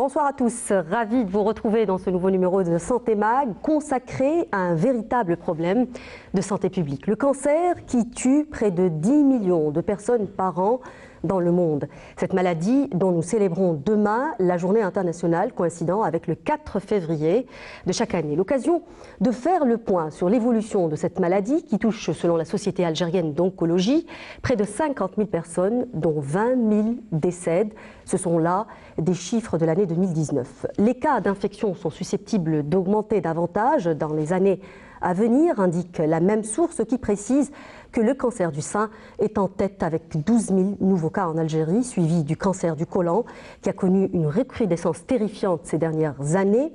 Bonsoir à tous, ravi de vous retrouver dans ce nouveau numéro de Santé Mag consacré à un véritable problème de santé publique. Le cancer qui tue près de 10 millions de personnes par an dans le monde. Cette maladie dont nous célébrons demain la journée internationale coïncidant avec le 4 février de chaque année. L'occasion de faire le point sur l'évolution de cette maladie qui touche, selon la Société algérienne d'oncologie, près de 50 000 personnes, dont 20 000 décèdent. Ce sont là des chiffres de l'année 2019. Les cas d'infection sont susceptibles d'augmenter davantage dans les années à venir, indique la même source qui précise que le cancer du sein est en tête avec 12 000 nouveaux cas en Algérie, suivi du cancer du côlon qui a connu une recrudescence terrifiante ces dernières années.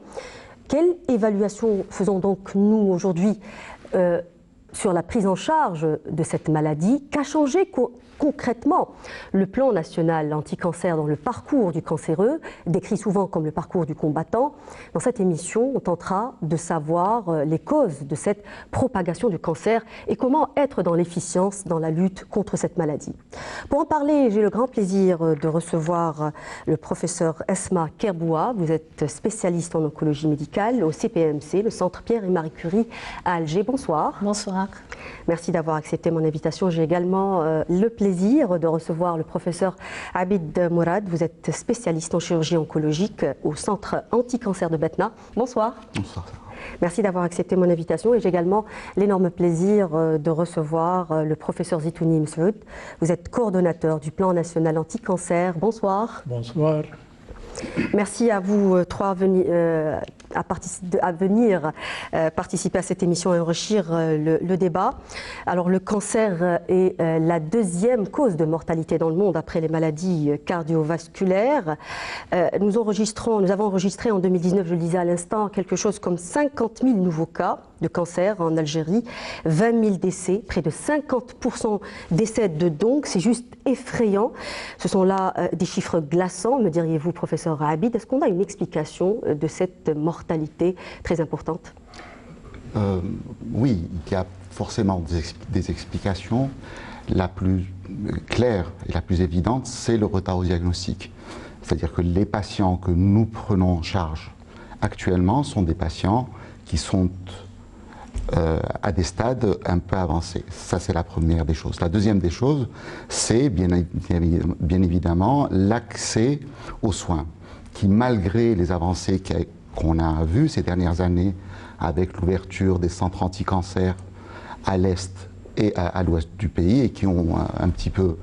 Quelle évaluation faisons donc nous aujourd'hui sur la prise en charge de cette maladie? Qu'a changé concrètement le plan national anti-cancer dans le parcours du cancéreux, décrit souvent comme le parcours du combattant? Dans cette émission, on tentera de savoir les causes de cette propagation du cancer et comment être dans l'efficience dans la lutte contre cette maladie. Pour en parler, j'ai le grand plaisir de recevoir le professeur Esma Kerboua. Vous êtes spécialiste en oncologie médicale au CPMC, le Centre Pierre et Marie Curie à Alger. Bonsoir. Bonsoir. Merci d'avoir accepté mon invitation. J'ai également le plaisir de recevoir le professeur Abid Mourad. Vous êtes spécialiste en chirurgie oncologique au Centre anti-cancer de Betna. Bonsoir. Bonsoir. Merci d'avoir accepté mon invitation et j'ai également l'énorme plaisir de recevoir le professeur Zitouni Msoud. Vous êtes coordonnateur du plan national anti-cancer. Bonsoir. Bonsoir. Merci à vous trois à venir participer à cette émission et enrichir le débat. Alors le cancer est la deuxième cause de mortalité dans le monde après les maladies cardiovasculaires. Nous avons enregistré en 2019, je le disais à l'instant, quelque chose comme 50 000 nouveaux cas de cancer en Algérie, 20 000 décès, près de 50% décèdent donc, c'est juste effrayant. Ce sont là des chiffres glaçants, me diriez-vous, professeur Abid. Est-ce qu'on a une explication de cette mortalité très importante? Oui, il y a forcément des explications. La plus claire et la plus évidente, c'est le retard au diagnostic. C'est-à-dire que les patients que nous prenons en charge actuellement sont des patients qui sont à des stades un peu avancés. Ça, c'est la première des choses. La deuxième des choses, c'est bien évidemment l'accès aux soins, qui malgré les avancées qu'on a vues ces dernières années avec l'ouverture des centres anti-cancer à l'est et à l'ouest du pays et qui ont un petit peu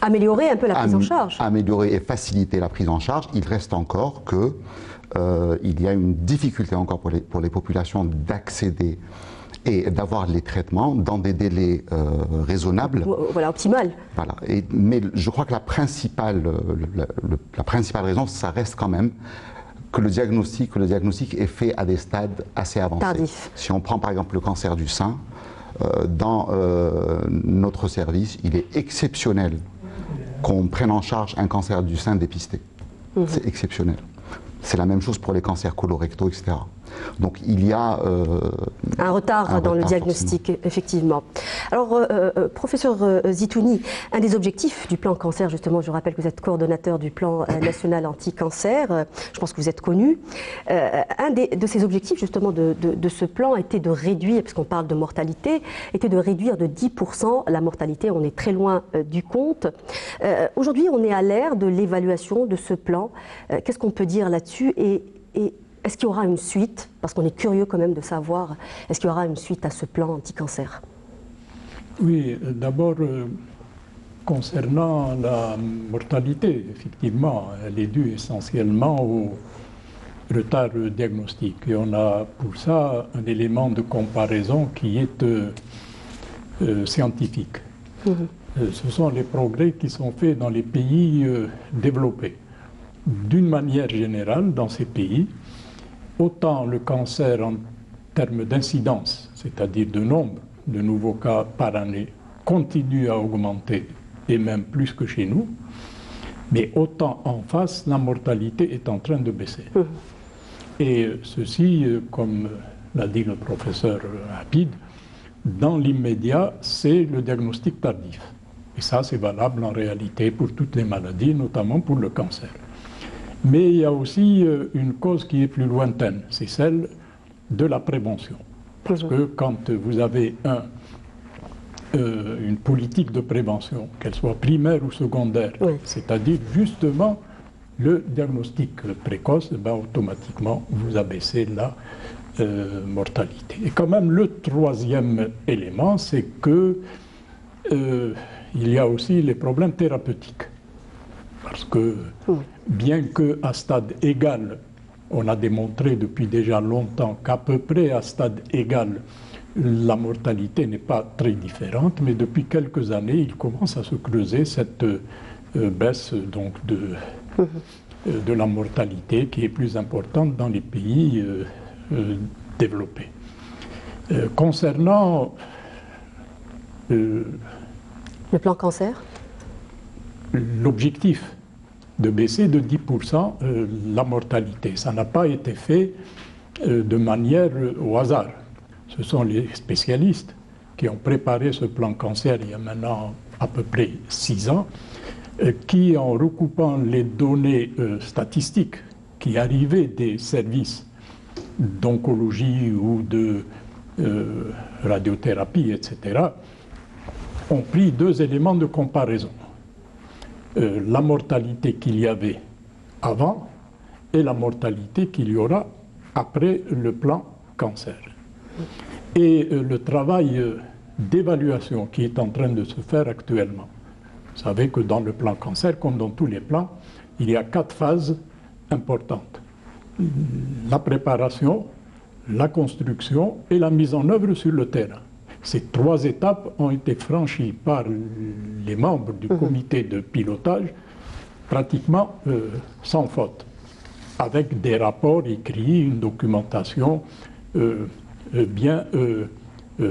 améliorer un peu la prise en charge. Améliorer et faciliter la prise en charge. Il reste encore que il y a une difficulté encore pour les populations d'accéder et d'avoir les traitements dans des délais raisonnables. Voilà, optimal. Voilà. Mais je crois que la principale raison, ça reste quand même que le diagnostic est fait à des stades assez avancés. Tardif. Si on prend par exemple le cancer du sein, dans notre service, il est exceptionnel qu'on prenne en charge un cancer du sein dépisté. C'est exceptionnel. C'est la même chose pour les cancers colorectaux, etc. Donc il y a un retard dans le diagnostic, forcément. Effectivement. Alors, professeur Zitouni, un des objectifs du plan cancer, justement, je rappelle que vous êtes coordonnateur du plan national anti-cancer, je pense que vous êtes connu. Un de ces objectifs, justement, de ce plan était de réduire, puisqu'on parle de mortalité, était de réduire de 10% la mortalité. On est très loin du compte. Aujourd'hui, on est à l'ère de l'évaluation de ce plan. Qu'est-ce qu'on peut dire là-dessus et est-ce qu'il y aura une suite? Parce qu'on est curieux quand même de savoir, est-ce qu'il y aura une suite à ce plan anti-cancer? Oui, d'abord, concernant la mortalité, effectivement, elle est due essentiellement au retard diagnostique. Et on a pour ça un élément de comparaison qui est scientifique. Ce sont les progrès qui sont faits dans les pays développés. D'une manière générale, dans ces pays, autant le cancer en termes d'incidence, c'est-à-dire de nombre de nouveaux cas par année, continue à augmenter, et même plus que chez nous, mais autant en face, la mortalité est en train de baisser. Et ceci, comme l'a dit le professeur Abid, dans l'immédiat, c'est le diagnostic tardif. Et ça, c'est valable en réalité pour toutes les maladies, notamment pour le cancer. Mais il y a aussi une cause qui est plus lointaine, c'est celle de la prévention. Parce que quand vous avez une politique de prévention, qu'elle soit primaire ou secondaire, c'est-à-dire justement le diagnostic précoce, ben, automatiquement vous abaissez la mortalité. Et quand même le troisième élément, c'est que il y a aussi les problèmes thérapeutiques. Parce que bien qu'à stade égal, on a démontré depuis déjà longtemps qu'à peu près à stade égal, la mortalité n'est pas très différente, mais depuis quelques années, il commence à se creuser cette baisse donc, de la mortalité qui est plus importante dans les pays développés. Concernant le plan cancer, l'objectif de baisser de 10% la mortalité, ça n'a pas été fait de manière au hasard. Ce sont les spécialistes qui ont préparé ce plan cancer il y a maintenant à peu près 6 ans, qui, en recoupant les données statistiques qui arrivaient des services d'oncologie ou de radiothérapie, etc., ont pris 2 éléments de comparaison. La mortalité qu'il y avait avant et la mortalité qu'il y aura après le plan cancer. Et le travail d'évaluation qui est en train de se faire actuellement. Vous savez que dans le plan cancer, comme dans tous les plans, il y a 4 phases importantes. La préparation, la construction et la mise en œuvre sur le terrain. Ces 3 étapes ont été franchies par les membres du comité de pilotage pratiquement sans faute, avec des rapports écrits, une documentation bien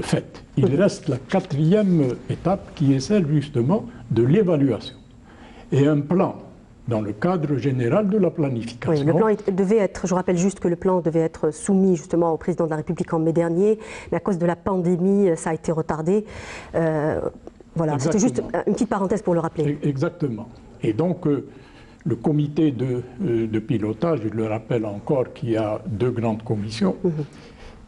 faite. Il reste la 4e étape qui est celle justement de l'évaluation et un plan dans le cadre général de la planification. Oui, le plan devait être, je rappelle juste que le plan devait être soumis justement au président de la République en mai dernier, mais à cause de la pandémie, ça a été retardé. Voilà, c'était juste une petite parenthèse pour le rappeler. Exactement. Et donc, le comité de pilotage, je le rappelle encore qu'il y a 2 grandes commissions,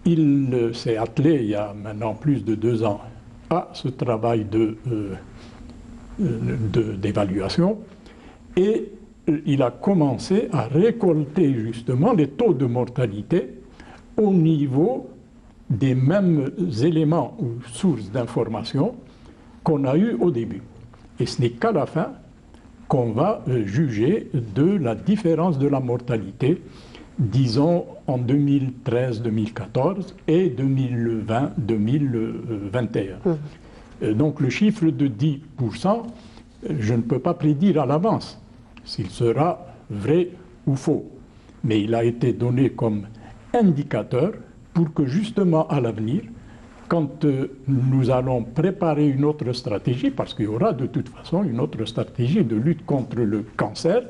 il s'est attelé il y a maintenant plus de 2 ans à ce travail d'évaluation. Et il a commencé à récolter justement les taux de mortalité au niveau des mêmes éléments ou sources d'information qu'on a eu au début. Et ce n'est qu'à la fin qu'on va juger de la différence de la mortalité, disons en 2013-2014 et 2020-2021. Donc le chiffre de 10%, je ne peux pas prédire à l'avance s'il sera vrai ou faux. Mais il a été donné comme indicateur pour que justement à l'avenir, quand nous allons préparer une autre stratégie, parce qu'il y aura de toute façon une autre stratégie de lutte contre le cancer,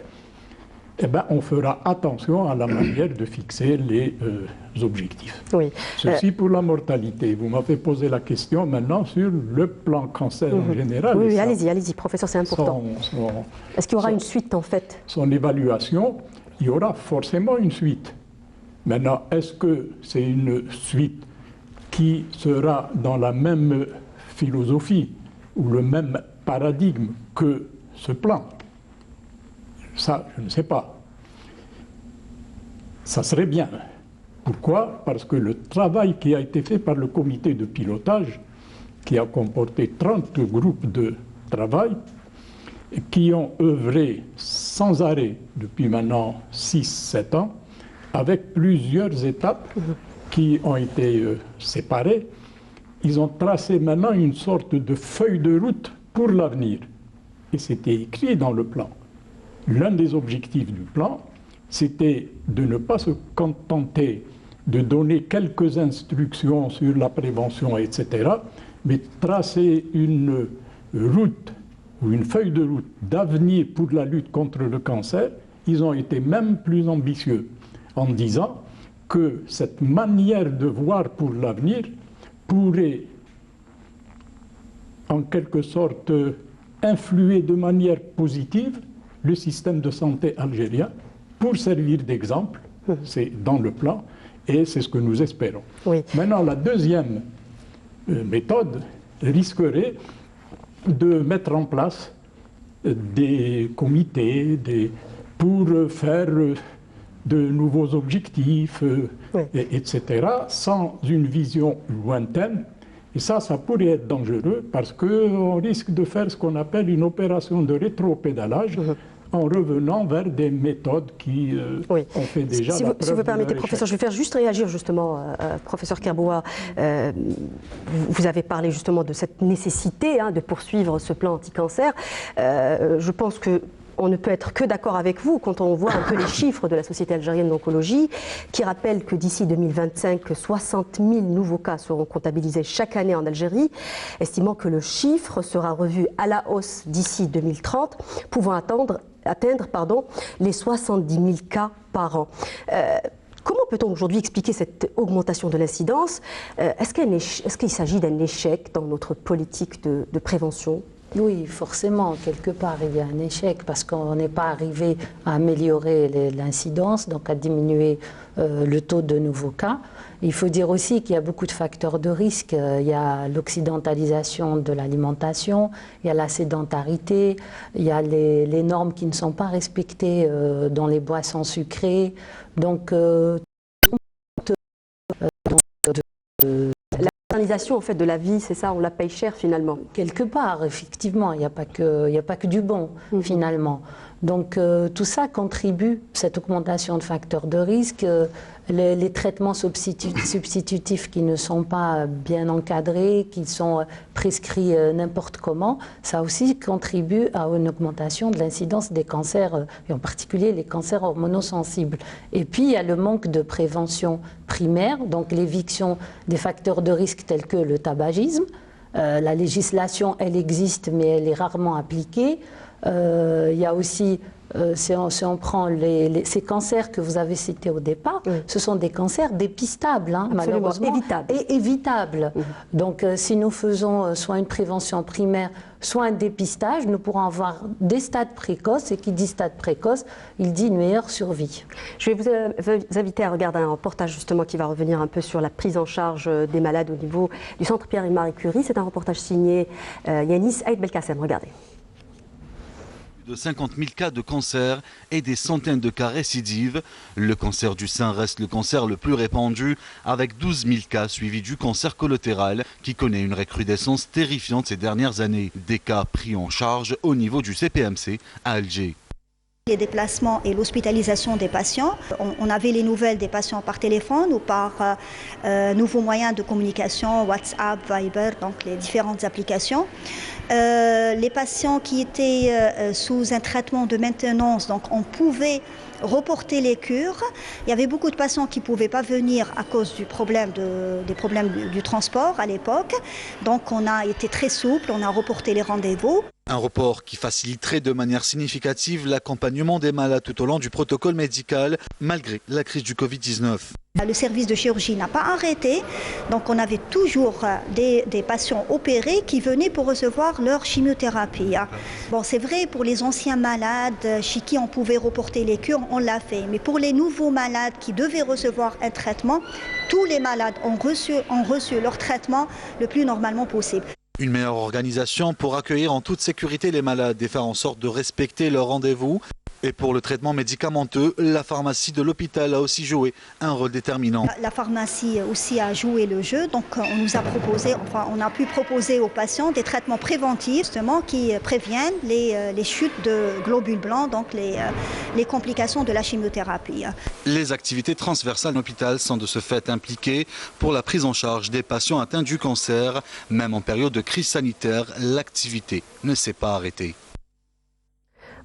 eh ben, on fera attention à la manière de fixer les objectifs. Oui. Ceci pour la mortalité. Vous m'avez posé la question maintenant sur le plan cancer en général. Oui, allez-y, professeur, c'est important. Est-ce qu'il y aura une suite en fait? Son évaluation, il y aura forcément une suite. Maintenant, est-ce que c'est une suite qui sera dans la même philosophie ou le même paradigme que ce plan? Ça, je ne sais pas. Ça serait bien. Pourquoi? Parce que le travail qui a été fait par le comité de pilotage, qui a comporté 30 groupes de travail, qui ont œuvré sans arrêt depuis maintenant 6-7 ans, avec plusieurs étapes qui ont été séparées, ils ont tracé maintenant une sorte de feuille de route pour l'avenir. Et c'était écrit dans le plan. L'un des objectifs du plan, c'était de ne pas se contenter de donner quelques instructions sur la prévention, etc., mais tracer une route ou une feuille de route d'avenir pour la lutte contre le cancer. Ils ont été même plus ambitieux en disant que cette manière de voir pour l'avenir pourrait en quelque sorte influer de manière positive le système de santé algérien pour servir d'exemple. C'est dans le plan et c'est ce que nous espérons. Oui. Maintenant, la deuxième méthode risquerait de mettre en place des comités pour faire de nouveaux objectifs, etc., sans une vision lointaine. Et ça pourrait être dangereux parce qu'on risque de faire ce qu'on appelle une opération de rétropédalage en revenant vers des méthodes qui ont fait déjà si la vous, preuve si vous permettez, de leur professeur, je vais faire juste réagir justement, professeur Kerboua. Vous avez parlé justement de cette nécessité de poursuivre ce plan anti-cancer. Je pense que on ne peut être que d'accord avec vous quand on voit un peu les chiffres de la Société algérienne d'oncologie qui rappellent que d'ici 2025, 60 000 nouveaux cas seront comptabilisés chaque année en Algérie, estimant que le chiffre sera revu à la hausse d'ici 2030, pouvant atteindre les 70 000 cas par an. Comment peut-on aujourd'hui expliquer cette augmentation de l'incidence? Est-ce qu'il s'agit d'un échec dans notre politique de prévention? Oui, forcément, quelque part, il y a un échec parce qu'on n'est pas arrivé à améliorer l'incidence, donc à diminuer le taux de nouveaux cas. Il faut dire aussi qu'il y a beaucoup de facteurs de risque. Il y a l'occidentalisation de l'alimentation, il y a la sédentarité, il y a les normes qui ne sont pas respectées dans les boissons sucrées. Donc, en fait de la vie, c'est ça, on la paye cher finalement. Quelque part, effectivement, il n'y a pas que du bon finalement. Donc tout ça contribue, cette augmentation de facteurs de risque, les traitements substitutifs qui ne sont pas bien encadrés, qui sont prescrits n'importe comment, ça aussi contribue à une augmentation de l'incidence des cancers, et en particulier les cancers hormonosensibles. Et puis il y a le manque de prévention primaire, donc l'éviction des facteurs de risque tels que le tabagisme. La législation, elle existe, mais elle est rarement appliquée. Il y a aussi, si on prend ces cancers que vous avez cités au départ, ce sont des cancers dépistables, malheureusement, et évitables. Donc si nous faisons soit une prévention primaire, soit un dépistage, nous pourrons avoir des stades précoces, et qui dit stade précoce, il dit une meilleure survie. Je vais vous inviter à regarder un reportage justement qui va revenir un peu sur la prise en charge des malades au niveau du centre Pierre et Marie Curie. C'est un reportage signé Yanis Aïd Belkacem. Regardez. De 50 000 cas de cancer et des centaines de cas récidives. Le cancer du sein reste le cancer le plus répandu, avec 12 000 cas suivis du cancer collatéral qui connaît une recrudescence terrifiante ces dernières années. Des cas pris en charge au niveau du CPMC à Alger. Les déplacements et l'hospitalisation des patients. On avait les nouvelles des patients par téléphone ou par nouveaux moyens de communication, WhatsApp, Viber, donc les différentes applications. Les patients qui étaient sous un traitement de maintenance, donc on pouvait reporter les cures. Il y avait beaucoup de patients qui ne pouvaient pas venir à cause des problèmes du transport à l'époque. Donc on a été très souple, on a reporté les rendez-vous. Un report qui faciliterait de manière significative l'accompagnement des malades tout au long du protocole médical, malgré la crise du Covid-19. Le service de chirurgie n'a pas arrêté, donc on avait toujours des patients opérés qui venaient pour recevoir leur chimiothérapie. Bon, c'est vrai pour les anciens malades chez qui on pouvait reporter les cures, on l'a fait. Mais pour les nouveaux malades qui devaient recevoir un traitement, tous les malades ont reçu leur traitement le plus normalement possible. Une meilleure organisation pour accueillir en toute sécurité les malades et faire en sorte de respecter leurs rendez-vous. Et pour le traitement médicamenteux, la pharmacie de l'hôpital a aussi joué un rôle déterminant. La pharmacie aussi a joué le jeu, donc on a pu proposer aux patients des traitements préventifs justement qui préviennent les chutes de globules blancs, donc les complications de la chimiothérapie. Les activités transversales de l'hôpital sont de ce fait impliquées pour la prise en charge des patients atteints du cancer. Même en période de crise sanitaire, l'activité ne s'est pas arrêtée.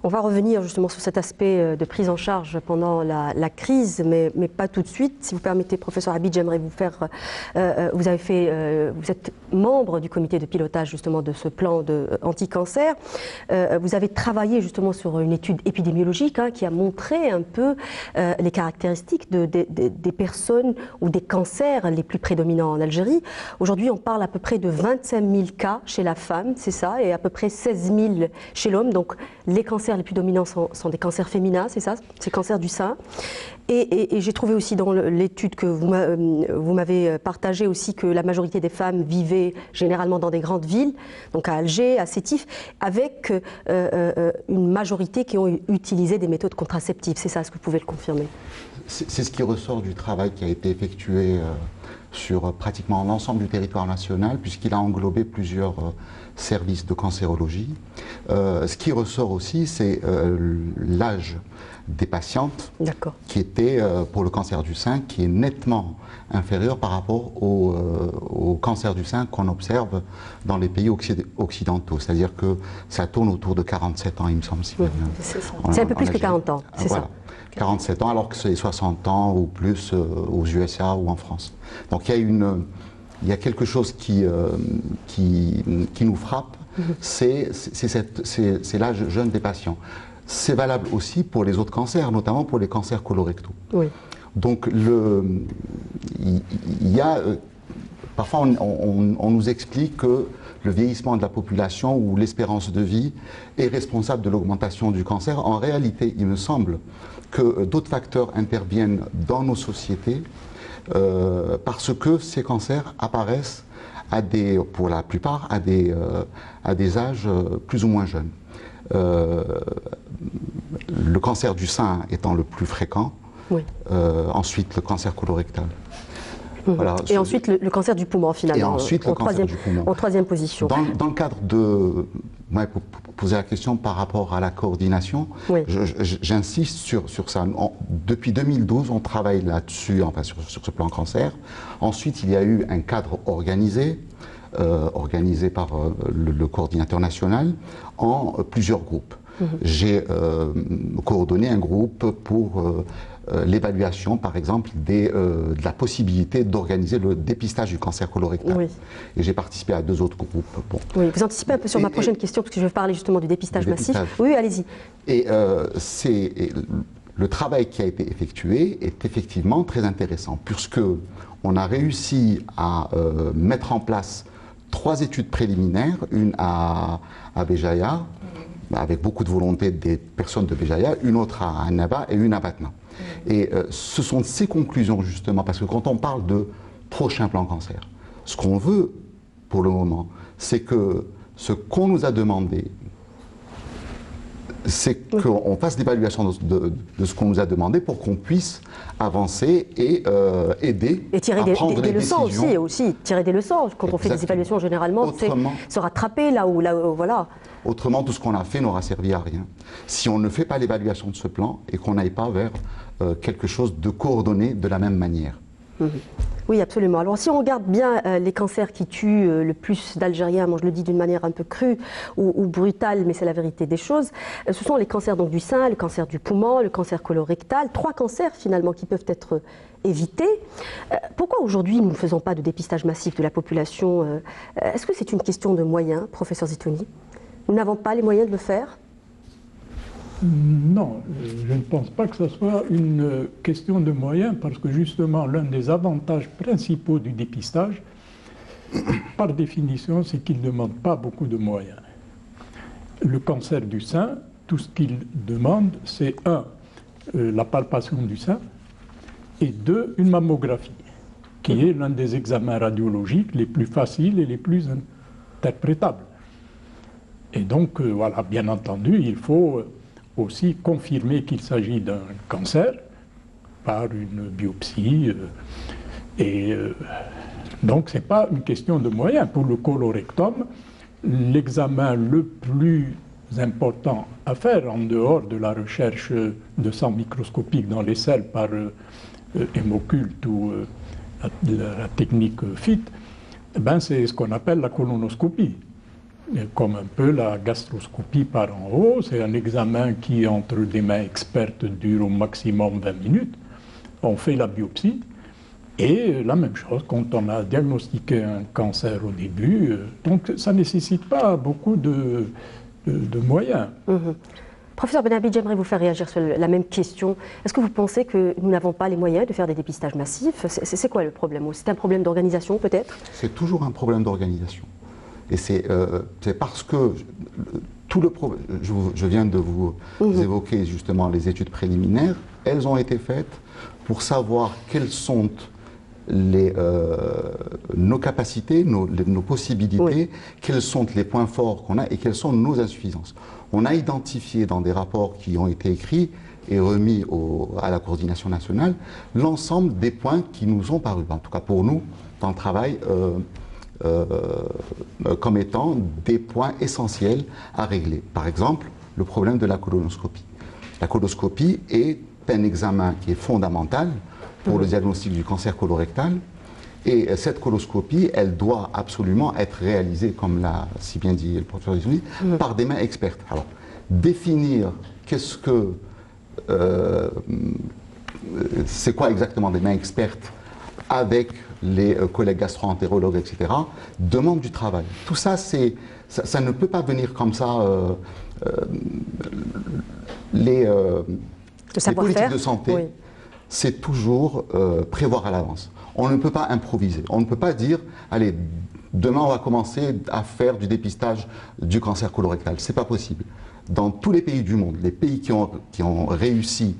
On va revenir justement sur cet aspect de prise en charge pendant la crise, mais pas tout de suite. Si vous permettez, professeur Habib, j'aimerais vous faire... vous êtes membre du comité de pilotage justement de ce plan anti-cancer. Vous avez travaillé justement sur une étude épidémiologique qui a montré un peu les caractéristiques des personnes ou des cancers les plus prédominants en Algérie. Aujourd'hui, on parle à peu près de 25 000 cas chez la femme, c'est ça, et à peu près 16 000 chez l'homme. Donc les cancers les plus dominants sont des cancers féminins, c'est ça, c'est le cancer du sein. Et j'ai trouvé aussi dans l'étude que vous m'avez partagée aussi que la majorité des femmes vivaient généralement dans des grandes villes, donc à Alger, à Sétif, avec une majorité qui ont utilisé des méthodes contraceptives. C'est ça, est-ce que vous pouvez le confirmer? C'est ce qui ressort du travail qui a été effectué sur pratiquement l'ensemble du territoire national, puisqu'il a englobé plusieurs services de cancérologie. Ce qui ressort aussi, c'est l'âge des patientes qui était, pour le cancer du sein, qui est nettement inférieur par rapport au cancer du sein qu'on observe dans les pays occidentaux. C'est-à-dire que ça tourne autour de 47 ans, il me semble. C'est un peu plus que 40 ans, c'est ça. 47 ans, alors que c'est 60 ans ou plus aux USA ou en France. Donc il y a quelque chose qui nous frappe, c'est l'âge jeune des patients. C'est valable aussi pour les autres cancers, notamment pour les cancers colorectaux. Oui. Donc parfois on nous explique que le vieillissement de la population ou l'espérance de vie est responsable de l'augmentation du cancer. En réalité, il me semble que d'autres facteurs interviennent dans nos sociétés parce que ces cancers apparaissent pour la plupart à des âges plus ou moins jeunes. Le cancer du sein étant le plus fréquent, ensuite le cancer colorectal. Voilà, et ensuite le cancer du poumon finalement, et ensuite le cancer du poumon. En troisième position. Dans le cadre de... pour poser la question par rapport à la coordination, j'insiste sur ça. Depuis 2012, on travaille là-dessus, enfin sur ce plan cancer. Ensuite, il y a eu un cadre organisé par le coordinateur national en plusieurs groupes. J'ai coordonné un groupe pour l'évaluation, par exemple, de la possibilité d'organiser le dépistage du cancer colorectal. Et j'ai participé à 2 autres groupes. Bon. Oui, vous anticipez un peu sur ma prochaine question, parce que je vais parler justement du dépistage massif. Oui, allez-y. Et le travail qui a été effectué est effectivement très intéressant, puisque on a réussi à mettre en place 3 études préliminaires, une à Béjaïa, avec beaucoup de volonté des personnes de Béjaïa, une autre à Annaba et une à Batna. Et ce sont ces conclusions justement, parce que quand on parle de prochain plan cancer, ce qu'on veut pour le moment, c'est que ce qu'on nous a demandé, c'est qu'on fasse l'évaluation de ce qu'on nous a demandé pour qu'on puisse avancer et aider et tirer à prendre des des leçons décisions. aussi, tirer des leçons. Quand on fait des évaluations, généralement, c'est se rattraper là où voilà. Autrement, tout ce qu'on a fait n'aura servi à rien. Si on ne fait pas l'évaluation de ce plan et qu'on n'aille pas vers quelque chose de coordonné de la même manière. Oui, absolument. Alors, si on regarde bien les cancers qui tuent le plus d'Algériens, moi je le dis d'une manière un peu crue ou brutale, mais c'est la vérité des choses, ce sont les cancers donc, du sein, le cancer du poumon, le cancer colorectal, 3 cancers finalement qui peuvent être évités. Pourquoi aujourd'hui nous ne faisons pas de dépistage massif de la population? Est-ce que c'est une question de moyens, professeur Zitouni? Nous n'avons pas les moyens de le faire? Non, je ne pense pas que ce soit une question de moyens, parce que justement, l'un des avantages principaux du dépistage, par définition, c'est qu'il ne demande pas beaucoup de moyens. Le cancer du sein, tout ce qu'il demande, c'est 1, la palpation du sein, et 2, une mammographie, qui est l'un des examens radiologiques les plus faciles et les plus interprétables. Et donc, voilà, bien entendu, il faut aussi confirmer qu'il s'agit d'un cancer par une biopsie. Donc, ce n'est pas une question de moyens. Pour le colorectum, l'examen le plus important à faire, en dehors de la recherche de sang microscopique dans les selles par hémoculte ou la technique FIT, c'est ce qu'on appelle la colonoscopie. comme un peu la gastroscopie par en haut. C'est un examen qui, entre des mains expertes, dure au maximum 20 minutes. On fait la biopsie. Et la même chose quand on a diagnostiqué un cancer au début. Donc ça ne nécessite pas beaucoup de moyens. Professeur Benhabib, j'aimerais vous faire réagir sur la même question. Est-ce que vous pensez que nous n'avons pas les moyens de faire des dépistages massifs? C'est quoi le problème? C'est un problème d'organisation peut-être? C'est toujours un problème d'organisation. Et c'est parce que je viens de vous évoquer justement les études préliminaires. Elles ont été faites pour savoir quelles sont nos capacités, nos possibilités, quels sont les points forts qu'on a et quelles sont nos insuffisances. On a identifié dans des rapports qui ont été écrits et remis à la coordination nationale l'ensemble des points qui nous ont paru, en tout cas pour nous, dans le travail, comme étant des points essentiels à régler. Par exemple, le problème de la colonoscopie. La colonoscopie est un examen qui est fondamental pour le diagnostic du cancer colorectal. Et cette coloscopie, elle doit absolument être réalisée, comme l'a si bien dit le professeur Zitouni, par des mains expertes. Alors, définir qu'est-ce que... c'est quoi exactement des mains expertes avec les collègues gastro-entérologues, etc., demande du travail. Tout ça, ça ne peut pas venir comme ça. Les politiques de santé, c'est toujours prévoir à l'avance. On ne peut pas improviser. On ne peut pas dire, allez, demain on va commencer à faire du dépistage du cancer colorectal. C'est pas possible. Dans tous les pays du monde, les pays qui ont réussi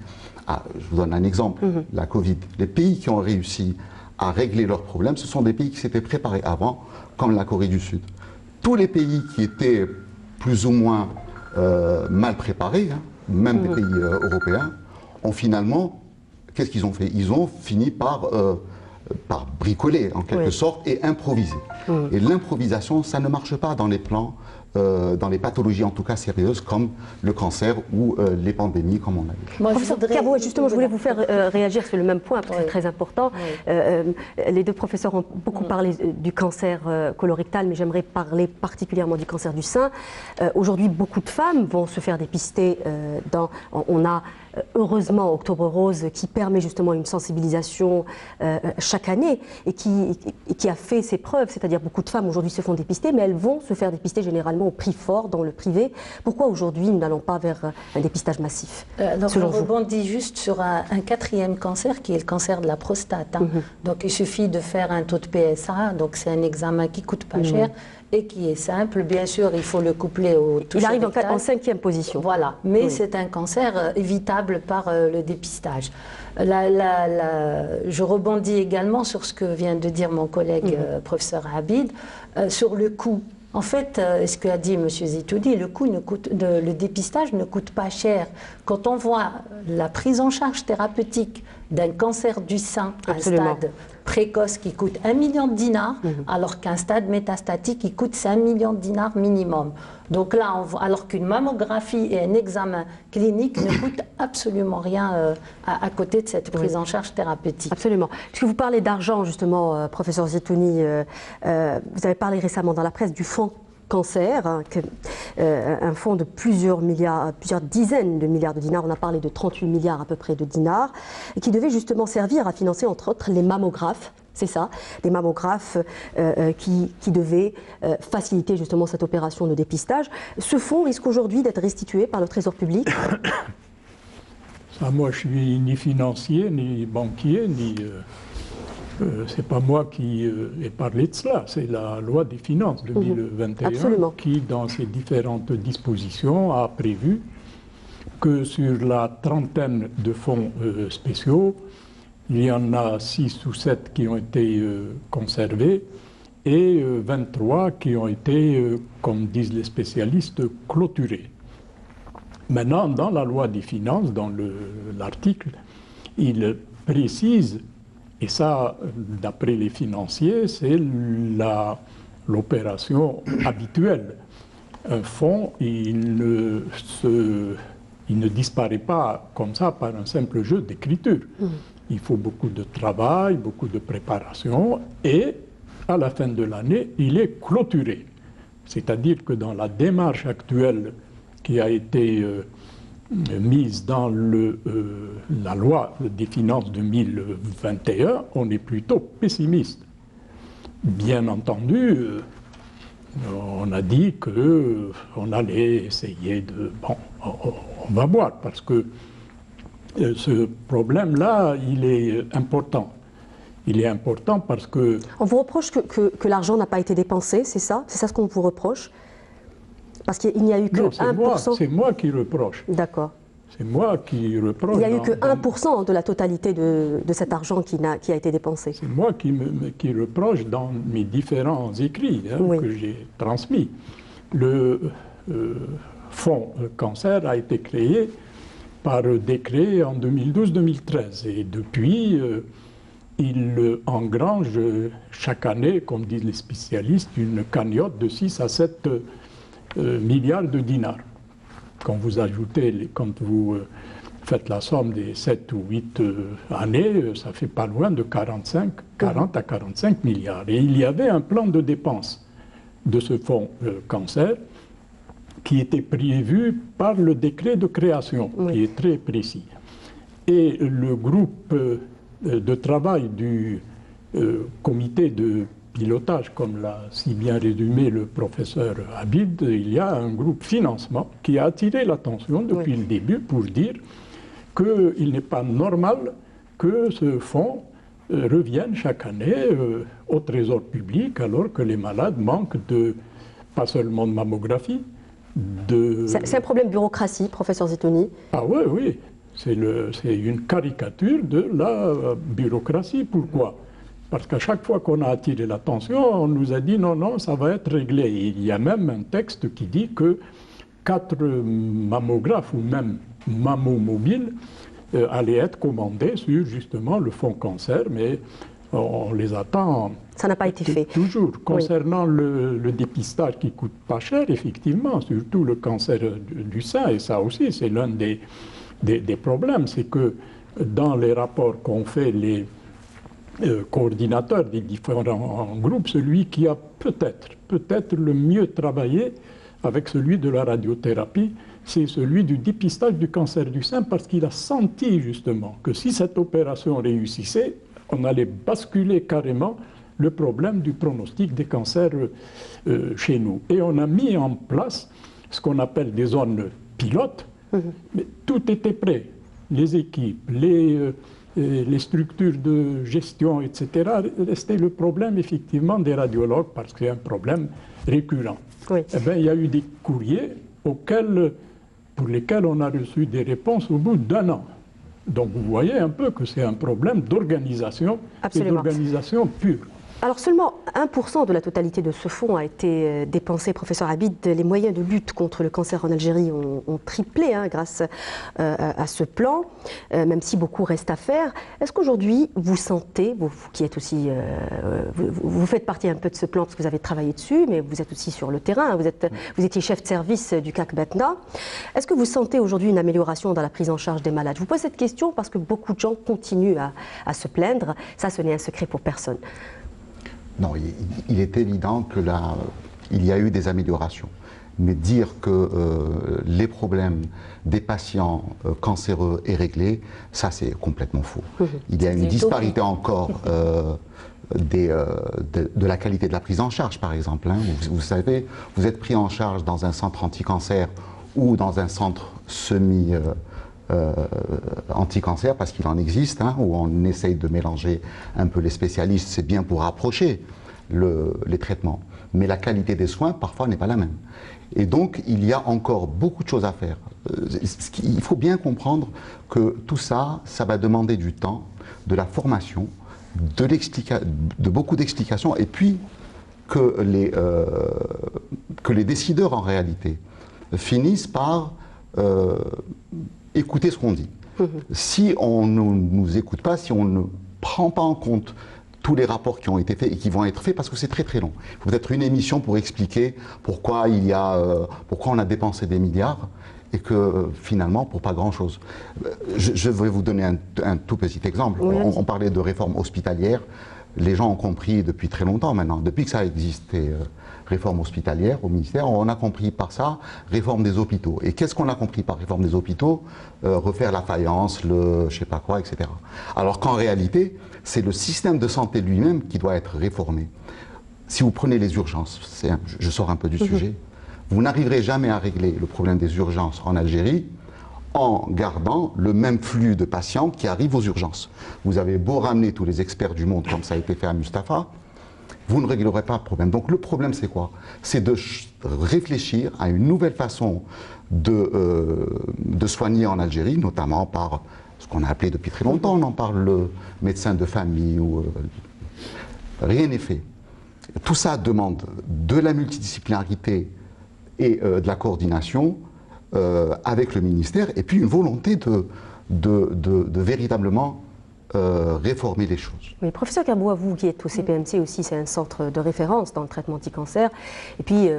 je vous donne un exemple, la Covid, les pays qui ont réussi à régler leurs problèmes, ce sont des pays qui s'étaient préparés avant, comme la Corée du Sud. Tous les pays qui étaient plus ou moins mal préparés, même des pays européens, ont finalement, qu'est-ce qu'ils ont fait? Ils ont fini par bricoler, en quelque sorte, et improviser. Et l'improvisation, ça ne marche pas dans les plans, dans les pathologies en tout cas sérieuses, comme le cancer ou les pandémies, comme on a vu. Professeur Kabou, justement, je voulais vous faire réagir sur le même point, parce que c'est très important. Les deux professeurs ont beaucoup parlé du cancer colorectal, mais j'aimerais parler particulièrement du cancer du sein. Aujourd'hui, beaucoup de femmes vont se faire dépister. On a heureusement Octobre Rose qui permet justement une sensibilisation chaque année et qui a fait ses preuves, c'est-à-dire beaucoup de femmes aujourd'hui se font dépister, mais elles vont se faire dépister généralement au prix fort dans le privé. Pourquoi aujourd'hui nous n'allons pas vers un dépistage massif? Donc je rebondis juste sur un quatrième cancer qui est le cancer de la prostate. Donc il suffit de faire un taux de PSA, donc c'est un examen qui ne coûte pas cher et qui est simple. Bien sûr, il faut le coupler au toucher rectal. Il arrive en 5e position. Voilà, mais c'est un cancer évitable par le dépistage. Je rebondis également sur ce que vient de dire mon collègue professeur Abid, sur le coût. En fait, ce qu'a dit M. Zitouni, le dépistage ne coûte pas cher. Quand on voit la prise en charge thérapeutique d'un cancer du sein à un stade précoce qui coûte 1 million de dinars, alors qu'un stade métastatique il coûte 5 millions de dinars minimum. Donc là, alors qu'une mammographie et un examen clinique ne coûtent absolument rien à côté de cette prise en charge thérapeutique. Absolument. Puisque vous parlez d'argent, justement, professeur Zitouni, vous avez parlé récemment dans la presse du fonds cancer, un fonds de plusieurs dizaines de milliards de dinars, on a parlé de 38 milliards à peu près de dinars, et qui devait justement servir à financer entre autres les mammographes, c'est ça, des mammographes qui devaient faciliter justement cette opération de dépistage. Ce fonds risque aujourd'hui d'être restitué par le Trésor public? Ça, moi je suis ni financier, ni banquier, ni... c'est pas moi qui ai parlé de cela, c'est la loi des finances 2021 qui, dans ses différentes dispositions, a prévu que sur la trentaine de fonds spéciaux, il y en a 6 ou 7 qui ont été conservés et 23 qui ont été, comme disent les spécialistes, clôturés. Maintenant, dans la loi des finances, dans l'article, il précise. Et ça, d'après les financiers, c'est l'opération habituelle. Un fonds, il ne disparaît pas comme ça par un simple jeu d'écriture. Il faut beaucoup de travail, beaucoup de préparation, et à la fin de l'année, il est clôturé. C'est-à-dire que dans la démarche actuelle qui a été mise dans la loi des finances 2021, on est plutôt pessimiste. Bien entendu, on a dit qu'on allait essayer de... Bon, on va voir, parce que ce problème-là, il est important. Il est important parce que... On vous reproche que l'argent n'a pas été dépensé, c'est ça? C'est ça ce qu'on vous reproche? Parce qu'il n'y a eu que 1%. C'est moi qui reproche. D'accord. C'est moi qui reproche. Il n'y a eu que 1% de la totalité de cet argent qui a été dépensé. C'est moi qui reproche dans mes différents écrits Oui. que j'ai transmis. Le fonds cancer a été créé par décret en 2012-2013 et depuis, il engrange chaque année, comme disent les spécialistes, une cagnotte de 6 à 7 milliards de dinars. Quand vous ajoutez, quand vous faites la somme des 7 ou 8 années, ça fait pas loin de 40 à 45 milliards. Et il y avait un plan de dépenses de ce fonds cancer qui était prévu par le décret de création, qui est très précis. Et le groupe de travail du comité de pilotage, comme l'a si bien résumé le professeur Habib, il y a un groupe financement qui a attiré l'attention depuis le début pour dire qu'il n'est pas normal que ce fonds revienne chaque année au trésor public alors que les malades manquent pas seulement de mammographie, C'est un problème de bureaucratie, professeur Zitouni. Ah oui, oui. C'est une caricature de la bureaucratie. Pourquoi? Parce qu'à chaque fois qu'on a attiré l'attention, on nous a dit non, non, ça va être réglé. Et il y a même un texte qui dit que 4 mammographes ou même mammomobiles allaient être commandés sur justement le fonds cancer, mais on les attend. Ça n'a pas été fait. Toujours. Concernant le dépistage qui ne coûte pas cher, effectivement, surtout le cancer du sein, et ça aussi c'est l'un des problèmes, c'est que dans les rapports qu'ont fait les coordinateurs des différents groupes, celui qui a peut-être le mieux travaillé avec celui de la radiothérapie, c'est celui du dépistage du cancer du sein, parce qu'il a senti justement que si cette opération réussissait, on allait basculer carrément le problème du pronostic des cancers chez nous. Et on a mis en place ce qu'on appelle des zones pilotes, mais tout était prêt. Les équipes, les structures de gestion, etc. Restait le problème effectivement des radiologues, parce que c'est un problème récurrent. Oui. Eh bien, il y a eu des courriers pour lesquels on a reçu des réponses au bout d'1 an. Donc vous voyez un peu que c'est un problème d'organisation, et d'organisation pure. Alors seulement 1% de la totalité de ce fonds a été dépensé, professeur Habib. Les moyens de lutte contre le cancer en Algérie ont triplé grâce à ce plan, même si beaucoup reste à faire. Est-ce qu'aujourd'hui vous sentez, vous qui êtes aussi, vous faites partie un peu de ce plan parce que vous avez travaillé dessus, mais vous êtes aussi sur le terrain, vous étiez chef de service du CAC Batna. Est-ce que vous sentez aujourd'hui une amélioration dans la prise en charge des malades? Je vous pose cette question parce que beaucoup de gens continuent à se plaindre. Ça, ce n'est un secret pour personne. Non, il est évident que il y a eu des améliorations. Mais dire que les problèmes des patients cancéreux est réglé, ça c'est complètement faux. Il y a une disparité encore de la qualité de la prise en charge, par exemple. Vous savez, vous êtes pris en charge dans un centre anti-cancer ou dans un centre anti-cancer, parce qu'il en existe, où on essaye de mélanger un peu les spécialistes, c'est bien pour rapprocher les traitements. Mais la qualité des soins, parfois, n'est pas la même. Et donc, il y a encore beaucoup de choses à faire. Il faut bien comprendre que tout ça, ça va demander du temps, de la formation, de beaucoup d'explications, et puis que les décideurs, en réalité, finissent par écouter ce qu'on dit. Si on ne nous écoute pas, si on ne prend pas en compte tous les rapports qui ont été faits et qui vont être faits, parce que c'est très très long. Il faut peut-être une émission pour expliquer pourquoi on a dépensé des milliards et que finalement pour pas grand-chose. Je vais vous donner un tout petit exemple. On parlait de réforme hospitalière. les gens ont compris depuis très longtemps maintenant, depuis que ça a existé, réforme hospitalière au ministère, on a compris par ça réforme des hôpitaux. Et qu'est-ce qu'on a compris par réforme des hôpitaux? Refaire la faïence, le je sais pas quoi, etc. Alors qu'en réalité, c'est le système de santé lui-même qui doit être réformé. Si vous prenez les urgences, je sors un peu du sujet, vous n'arriverez jamais à régler le problème des urgences en Algérie en gardant le même flux de patients qui arrivent aux urgences. Vous avez beau ramener tous les experts du monde comme ça a été fait à Mustapha, vous ne réglerez pas le problème. Donc le problème c'est quoi? C'est de réfléchir à une nouvelle façon de soigner en Algérie, notamment par ce qu'on a appelé depuis très longtemps, on en parle, le médecin de famille, rien n'est fait. Tout ça demande de la multidisciplinarité et de la coordination avec le ministère, et puis une volonté de véritablement réformer les choses. Oui, professeur Kerboua, vous qui êtes au CPMC aussi, c'est un centre de référence dans le traitement anti-cancer. Et puis,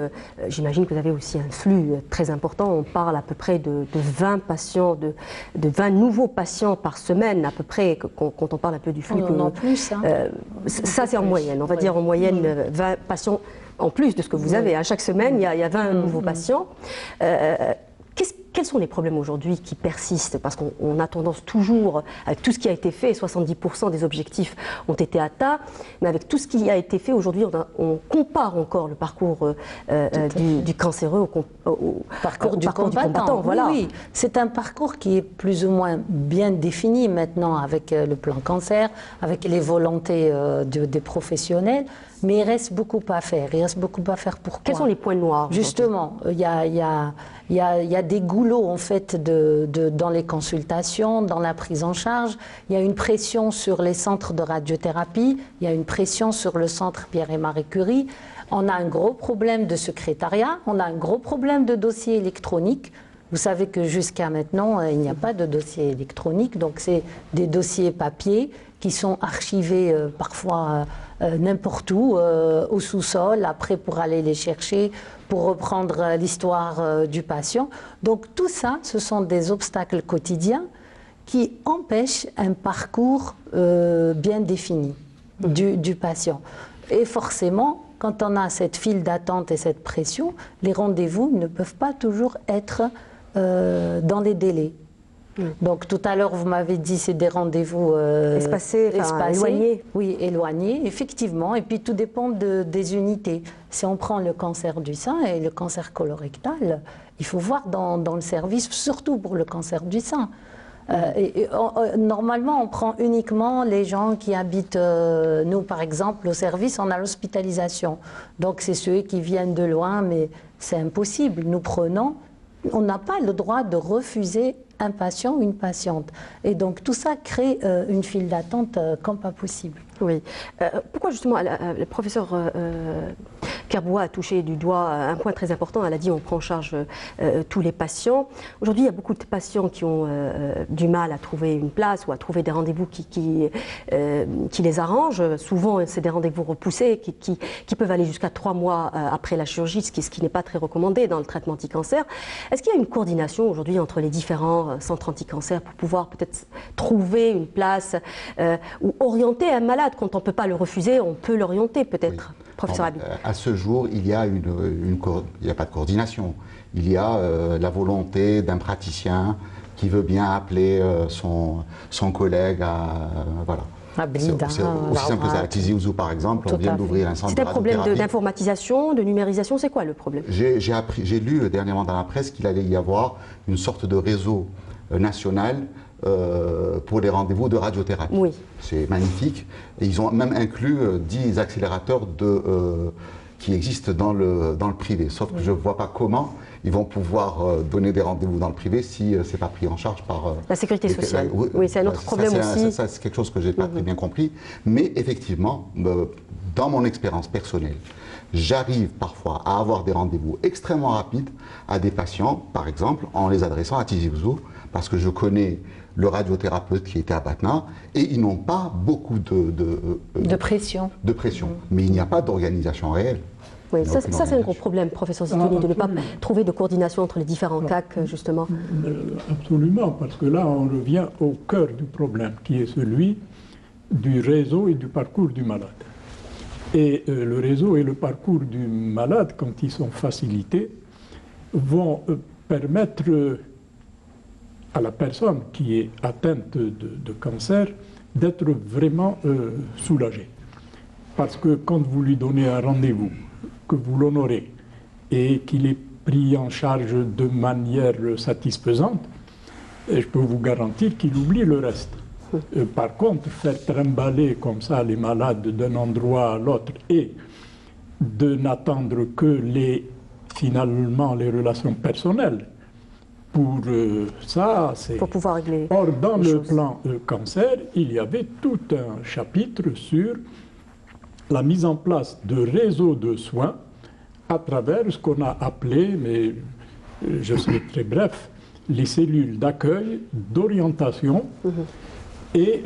j'imagine que vous avez aussi un flux très important. On parle à peu près de 20 patients, de 20 nouveaux patients par semaine, à peu près, quand on parle un peu du flux. Non, plus. Hein. Ça, c'est en moyenne. On va dire en moyenne 20 patients en plus de ce que vous avez. À chaque semaine, il y a 20 nouveaux patients. Quels sont les problèmes aujourd'hui qui persistent? Parce qu'on a tendance toujours, avec tout ce qui a été fait, 70% des objectifs ont été atteints, mais avec tout ce qui a été fait aujourd'hui, on compare encore le parcours du cancéreux au parcours du combattant. Voilà. Oui, c'est un parcours qui est plus ou moins bien défini maintenant avec le plan cancer, avec les volontés des professionnels. Mais il reste beaucoup à faire. Il reste beaucoup à faire. Pourquoi? Quels sont les points noirs? Justement, il y a des goulots en fait dans les consultations, dans la prise en charge. Il y a une pression sur les centres de radiothérapie. Il y a une pression sur le centre Pierre et Marie Curie. On a un gros problème de secrétariat. On a un gros problème de dossier électronique. Vous savez que jusqu'à maintenant, il n'y a pas de dossier électronique. Donc, c'est des dossiers papier qui sont archivés parfois n'importe où, au sous-sol, après pour aller les chercher, pour reprendre l'histoire du patient. Donc tout ça, ce sont des obstacles quotidiens qui empêchent un parcours bien défini du patient. Et forcément, quand on a cette file d'attente et cette pression, les rendez-vous ne peuvent pas toujours être dans les délais. Donc tout à l'heure, vous m'avez dit c'est des rendez-vous espacés, éloignés. Oui, éloignés, effectivement. Et puis tout dépend des unités. Si on prend le cancer du sein et le cancer colorectal, il faut voir dans le service, surtout pour le cancer du sein. Normalement, on prend uniquement les gens qui habitent, nous par exemple, au service, on a l'hospitalisation. Donc c'est ceux qui viennent de loin, mais c'est impossible. Nous prenons, on n'a pas le droit de refuser un patient ou une patiente. Et donc tout ça crée une file d'attente comme pas possible. Oui. Pourquoi justement le professeur Kerboua a touché du doigt un point très important. Elle a dit on prend en charge tous les patients. Aujourd'hui, il y a beaucoup de patients qui ont du mal à trouver une place ou à trouver des rendez-vous qui les arrangent. Souvent, c'est des rendez-vous repoussés qui peuvent aller jusqu'à 3 mois après la chirurgie, ce qui n'est pas très recommandé dans le traitement anti-cancer. Est-ce qu'il y a une coordination aujourd'hui entre les différents centres anti-cancer pour pouvoir peut-être trouver une place ou orienter un malade? Quand on ne peut pas le refuser, on peut l'orienter peut-être, oui. Professeur Habib. À ce jour, il n'y a pas de coordination. Il y a la volonté d'un praticien qui veut bien appeler son collègue à... voilà. C'est aussi simple que ça. À Tizi Ouzou, par exemple, on vient d'ouvrir un centre de radiothérapie. C'est un problème d'informatisation, de numérisation, c'est quoi le problème? J'ai lu dernièrement dans la presse qu'il allait y avoir une sorte de réseau national pour les rendez-vous de radiothérapie. Oui. C'est magnifique. Et ils ont même inclus 10 accélérateurs qui existent dans le privé. Sauf que je ne vois pas comment ils vont pouvoir donner des rendez-vous dans le privé si ce n'est pas pris en charge par... la sécurité sociale. Oui, c'est un autre problème aussi. Ça, c'est quelque chose que je n'ai pas très bien compris. Mais effectivement, dans mon expérience personnelle, j'arrive parfois à avoir des rendez-vous extrêmement rapides à des patients, par exemple, en les adressant à Tizi Ouzou, parce que je connais le radiothérapeute qui était à Batna, et ils n'ont pas beaucoup de pression. Mais il n'y a pas d'organisation réelle. Oui, ça c'est un gros problème, professeur Zitouni, de ne pas trouver de coordination entre les différents CAC, justement. Absolument, parce que là, on revient au cœur du problème, qui est celui du réseau et du parcours du malade. Et le réseau et le parcours du malade, quand ils sont facilités, vont permettre à la personne qui est atteinte de cancer d'être vraiment soulagée. Parce que quand vous lui donnez un rendez-vous, que vous l'honorez et qu'il est pris en charge de manière satisfaisante, je peux vous garantir qu'il oublie le reste. Par contre, faire trimballer comme ça les malades d'un endroit à l'autre et de n'attendre que finalement les relations personnelles, pour ça, c'est... Pour pouvoir régler. Or, dans le plan cancer, il y avait tout un chapitre sur la mise en place de réseaux de soins à travers ce qu'on a appelé, mais je serai très bref, les cellules d'accueil, d'orientation et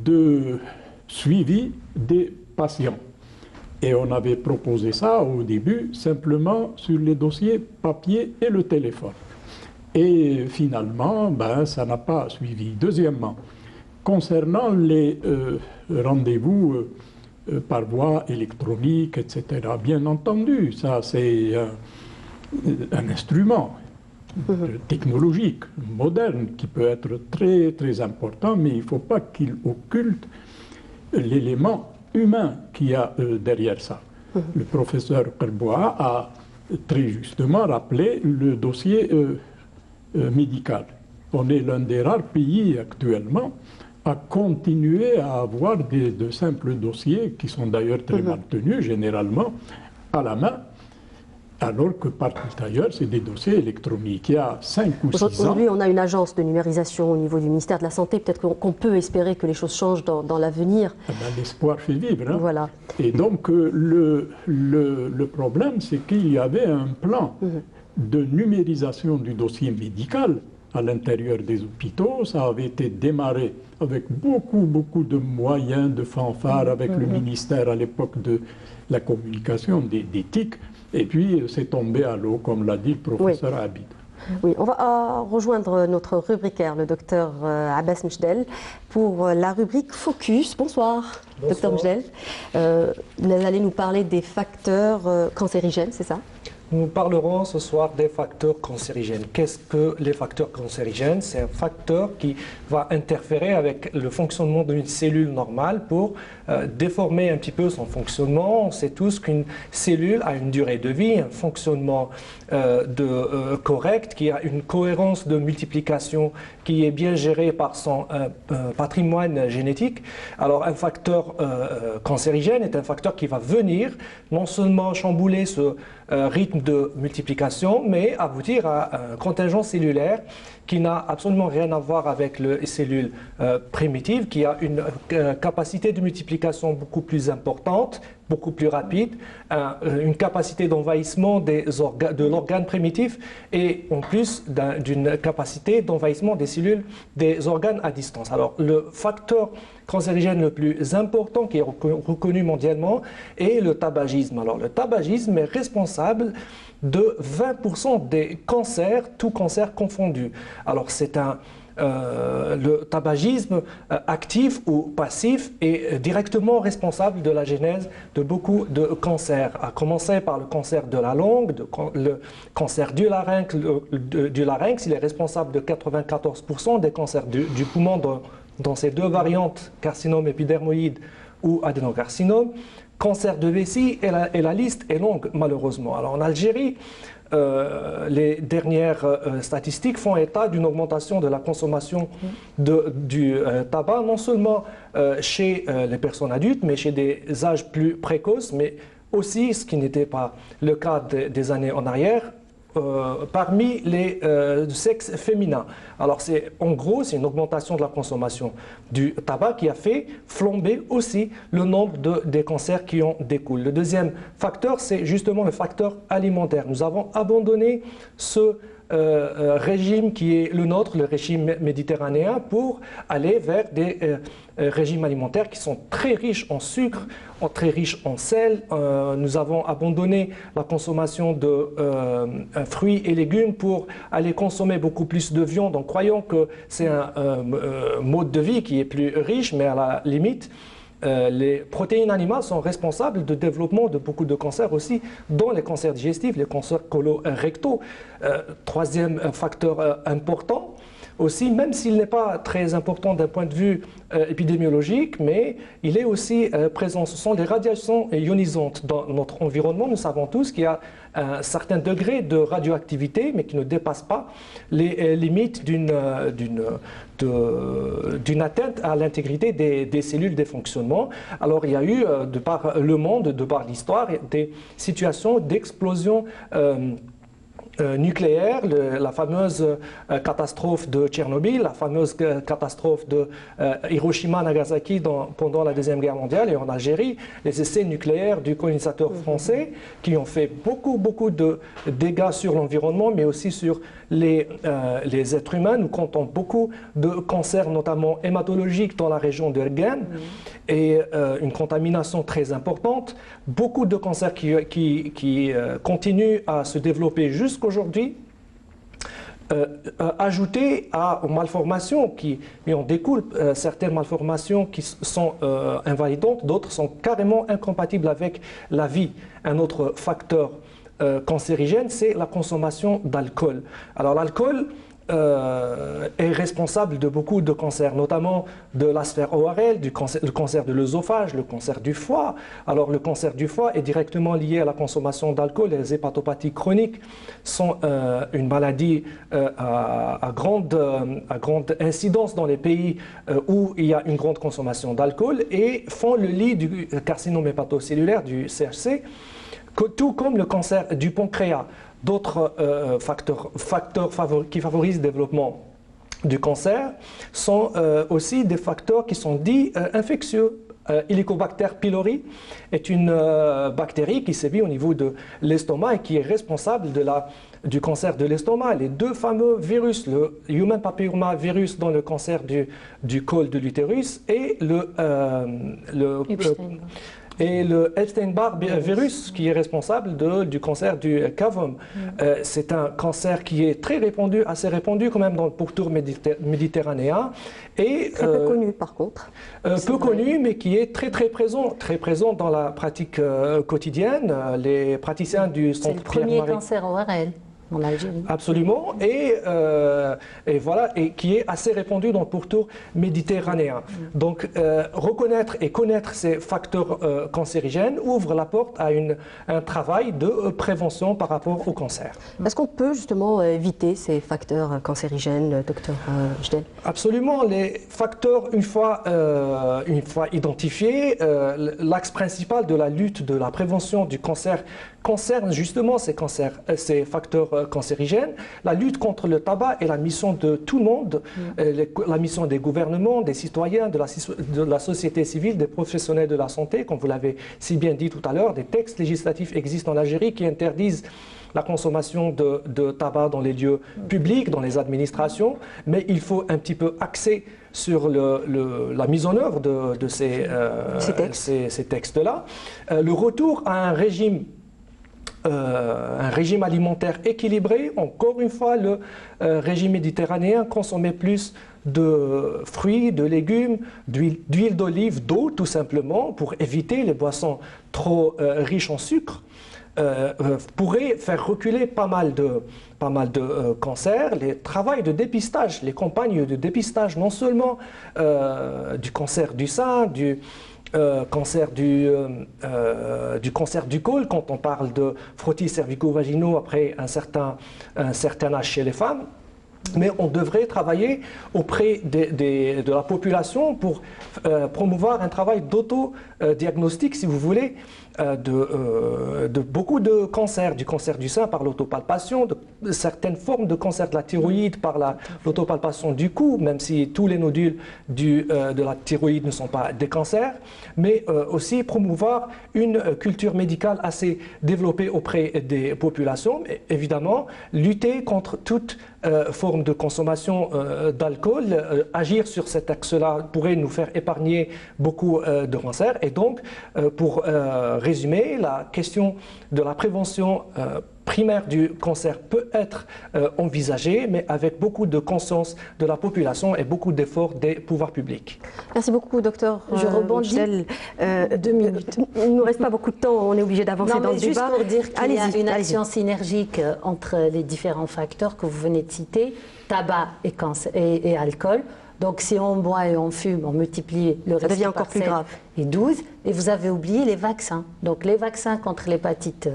de suivi des patients. Et on avait proposé ça au début simplement sur les dossiers papier et le téléphone. Et finalement, ça n'a pas suivi. Deuxièmement, concernant les rendez-vous par voie électronique, etc., bien entendu, ça c'est un instrument technologique, moderne, qui peut être très, très important, mais il ne faut pas qu'il occulte l'élément humain qu'il y a derrière ça. Le professeur Kerboua a très justement rappelé le dossier médical. On est l'un des rares pays actuellement à continuer à avoir de simples dossiers qui sont d'ailleurs très mal tenus, généralement, à la main, alors que partout ailleurs, c'est des dossiers électroniques. Il y a 5 ou 6 ans... Aujourd'hui, on a une agence de numérisation au niveau du ministère de la Santé. Peut-être qu'on peut espérer que les choses changent dans l'avenir. L'espoir fait vivre. Hein. Voilà. Et donc, le problème, c'est qu'il y avait un plan de numérisation du dossier médical à l'intérieur des hôpitaux. Ça avait été démarré avec beaucoup de moyens, de fanfares, avec le ministère à l'époque de la communication, des TIC. Et puis, c'est tombé à l'eau, comme l'a dit le professeur Abid. Oui, on va rejoindre notre rubricaire, le docteur Abbas Mchdel, pour la rubrique Focus. Bonsoir, docteur Mchdel. Vous allez nous parler des facteurs cancérigènes, c'est ça? Nous parlerons ce soir des facteurs cancérigènes. Qu'est-ce que les facteurs cancérigènes? C'est un facteur qui va interférer avec le fonctionnement d'une cellule normale pour déformer un petit peu son fonctionnement. On sait tous qu'une cellule a une durée de vie, un fonctionnement correct, qui a une cohérence de multiplication qui est bien gérée par son patrimoine génétique. Alors un facteur cancérigène est un facteur qui va venir non seulement chambouler ce rythme de multiplication, mais aboutir à un contingent cellulaire qui n'a absolument rien à voir avec les cellules primitives, qui a une capacité de multiplication beaucoup plus importante, beaucoup plus rapide, une capacité d'envahissement de l'organe primitif et en plus d'une capacité d'envahissement des cellules des organes à distance. Alors le facteur cancérigène le plus important qui est reconnu mondialement est le tabagisme. Alors le tabagisme est responsable de 20% des cancers, tous cancers confondus. Alors c'est le tabagisme actif ou passif est directement responsable de la genèse de beaucoup de cancers, à commencer par le cancer de la langue, le cancer du larynx. Du larynx, il est responsable de 94% des cancers du poumon dans ces deux variantes, carcinome épidermoïde ou adénocarcinome. Cancer de vessie, et la liste est longue, malheureusement. Alors en Algérie, les dernières statistiques font état d'une augmentation de la consommation du tabac, non seulement chez les personnes adultes, mais chez des âges plus précoces, mais aussi, ce qui n'était pas le cas des années en arrière, parmi les sexes féminins. Alors en gros, c'est une augmentation de la consommation du tabac qui a fait flamber aussi le nombre des cancers qui en découlent. Le deuxième facteur, c'est justement le facteur alimentaire. Nous avons abandonné ce régime qui est le nôtre, le régime méditerranéen, pour aller vers des régimes alimentaires qui sont très riches en sucre, très riches en sel. Nous avons abandonné la consommation de fruits et légumes pour aller consommer beaucoup plus de viande en croyant que c'est un mode de vie qui est plus riche, mais à la limite, les protéines animales sont responsables du développement de beaucoup de cancers aussi, dont les cancers digestifs, les cancers colorectaux. Troisième facteur important, aussi, même s'il n'est pas très important d'un point de vue épidémiologique, mais il est aussi présent. Ce sont les radiations ionisantes dans notre environnement. Nous savons tous qu'il y a un certain degré de radioactivité, mais qui ne dépasse pas les limites d'une atteinte à l'intégrité des cellules, des fonctionnements. Alors il y a eu, de par le monde, de par l'histoire, des situations d'explosion nucléaire, la fameuse catastrophe de Tchernobyl, la fameuse catastrophe de Hiroshima-Nagasaki pendant la Deuxième Guerre mondiale, et en Algérie, les essais nucléaires du colonisateur français qui ont fait beaucoup de dégâts sur l'environnement, mais aussi sur les êtres humains. Nous comptons beaucoup de cancers, notamment hématologiques, dans la région de Ergen, et une contamination très importante. Beaucoup de cancers qui continuent à se développer jusqu'aujourd'hui. Ajouté aux malformations mais en découle certaines malformations qui sont invalidantes, d'autres sont carrément incompatibles avec la vie. Un autre facteur cancérigène, c'est la consommation d'alcool. Alors l'alcool est responsable de beaucoup de cancers, notamment de la sphère ORL, le cancer de l'œsophage, le cancer du foie. Alors le cancer du foie est directement lié à la consommation d'alcool. Les hépatopathies chroniques sont une maladie à grande incidence dans les pays où il y a une grande consommation d'alcool et font le lit du carcinome hépatocellulaire, du CHC, tout comme le cancer du pancréas. D'autres facteurs qui favorisent le développement du cancer sont aussi des facteurs qui sont dits infectieux. Helicobacter pylori est une bactérie qui sévit au niveau de l'estomac et qui est responsable du cancer de l'estomac. Les deux fameux virus, le Human Papilloma virus dans le cancer du col de l'utérus et le Epstein-Barr virus qui est responsable du cancer du cavum. C'est un cancer qui est très répandu, assez répandu quand même dans le pourtour méditerranéen. Et, très peu connu par contre. Peu connu, mais qui est très présent dans la pratique quotidienne. Les praticiens du centre Pierre-Marie. C'est le premier cancer ORL. En Algérie. Absolument, et voilà, et qui est assez répandu dans le pourtour méditerranéen. Donc, reconnaître et connaître ces facteurs cancérigènes ouvre la porte à un travail de prévention par rapport au cancer. Est-ce qu'on peut justement éviter ces facteurs cancérigènes, docteur Jdel? Absolument, les facteurs, une fois identifiés, l'axe principal de la lutte, de la prévention du cancer concerne justement ces facteurs cancérigènes. La lutte contre le tabac est la mission de tout le monde, la mission des gouvernements, des citoyens, de la société civile, des professionnels de la santé. Comme vous l'avez si bien dit tout à l'heure, des textes législatifs existent en Algérie qui interdisent la consommation de tabac dans les lieux publics, dans les administrations, mais il faut un petit peu axer sur la mise en œuvre de ces textes-là. Le retour à un régime alimentaire équilibré. Encore une fois, le régime méditerranéen consommait plus de fruits, de légumes, d'huile d'olive, d'eau tout simplement, pour éviter les boissons trop riches en sucre, pourrait faire reculer pas mal de cancers. Les travaux de dépistage, les campagnes de dépistage non seulement du cancer du sein, du cancer du col, quand on parle de frottis cervico-vaginaux après un certain âge chez les femmes, Mais on devrait travailler auprès de la population pour promouvoir un travail d'auto-diagnostic, si vous voulez, de beaucoup de cancers, du cancer du sein par l'autopalpation, de certaines formes de cancer de la thyroïde par l'autopalpation du cou, même si tous les nodules de la thyroïde ne sont pas des cancers, mais aussi promouvoir une culture médicale assez développée auprès des populations, et évidemment lutter contre toute forme de consommation d'alcool. Agir sur cet axe-là pourrait nous faire épargner beaucoup de cancers. Et donc, pour résumer, la question de la prévention primaire du cancer peut être envisagée, mais avec beaucoup de conscience de la population et beaucoup d'efforts des pouvoirs publics. Merci beaucoup, docteur. Je rebondis. 2 minutes. Il ne nous reste pas beaucoup de temps, on est obligé d'avancer dans le juste débat. Pour dire qu'il y a une action synergique entre les différents facteurs que vous venez de citer, tabac et alcool. Donc si on boit et on fume, on multiplie le risque. Ça devient encore plus grave. Et 12. Et vous avez oublié les vaccins. Donc les vaccins contre l'hépatite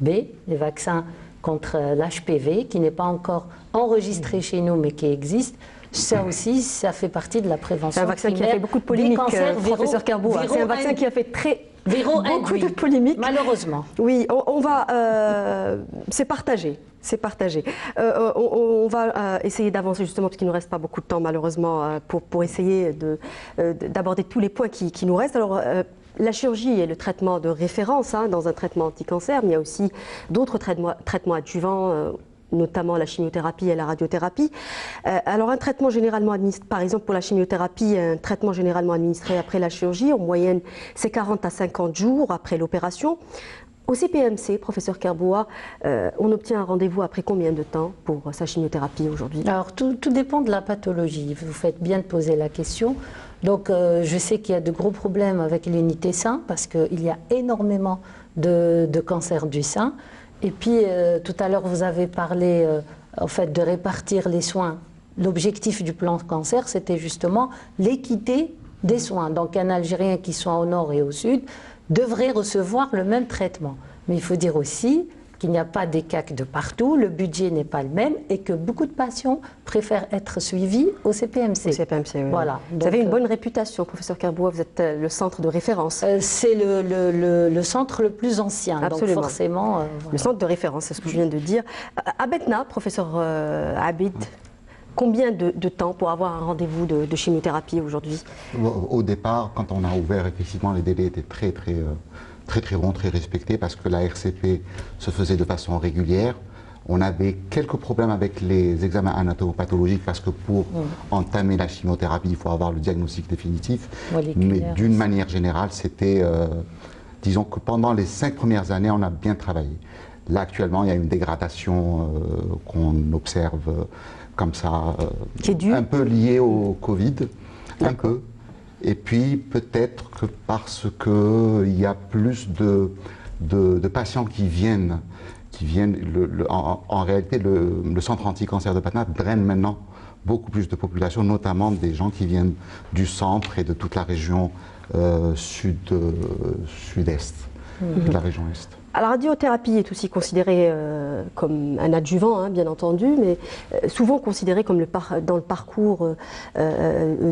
B, les vaccins contre l'HPV, qui n'est pas encore enregistré chez nous, mais qui existe. Ça aussi, ça fait partie de la prévention. C'est un vaccin qui a fait beaucoup de polémiques, professeur Kerboua. C'est un vaccin qui a fait beaucoup de polémiques. Malheureusement. Oui, on va... c'est partagé. C'est partagé. On va essayer d'avancer justement, parce qu'il ne nous reste pas beaucoup de temps malheureusement, pour essayer d'aborder tous les points qui nous restent. Alors, la chirurgie est le traitement de référence dans un traitement anti-cancer, mais il y a aussi d'autres traitements adjuvants, notamment la chimiothérapie et la radiothérapie. Alors un traitement généralement administré, par exemple pour la chimiothérapie, un traitement généralement administré après la chirurgie, en moyenne c'est 40 à 50 jours après l'opération. Au CPMC, professeur Kerboua, on obtient un rendez-vous après combien de temps pour sa chimiothérapie aujourd'hui? Alors tout dépend de la pathologie, vous faites bien de poser la question. Donc je sais qu'il y a de gros problèmes avec l'unité sein parce qu'il y a énormément de cancers du sein. Et puis tout à l'heure vous avez parlé en fait de répartir les soins. L'objectif du plan cancer c'était justement l'équité des soins. Donc un Algérien qui soit au nord et au sud devrait recevoir le même traitement. Mais il faut dire aussi qu'il n'y a pas d'écac de partout, le budget n'est pas le même et que beaucoup de patients préfèrent être suivis au CPMC. Au CPMC, oui. Voilà. Vous avez une bonne réputation, professeur Kerboua, vous êtes le centre de référence. C'est le centre le plus ancien, absolument. Donc forcément... Voilà. Le centre de référence, c'est ce que je viens de dire. À Betna, professeur Abid, combien de temps pour avoir un rendez-vous de chimiothérapie aujourd'hui? Au départ, quand on a ouvert, effectivement, les délais étaient très longs, très respectés, parce que la RCP se faisait de façon régulière. On avait quelques problèmes avec les examens anatomopathologiques, parce que pour entamer la chimiothérapie, il faut avoir le diagnostic définitif. Mais d'une manière générale, c'était, disons que pendant les 5 premières années, on a bien travaillé. Là, actuellement, il y a une dégradation qu'on observe comme ça, un peu lié au Covid, un peu. Et puis peut-être que parce qu'il y a plus de patients qui viennent en réalité, le centre anti-cancer de Patna draine maintenant beaucoup plus de population, notamment des gens qui viennent du centre et de toute la région sud-est, de la région est. La radiothérapie est aussi considérée comme un adjuvant, bien entendu, mais souvent considérée comme dans le parcours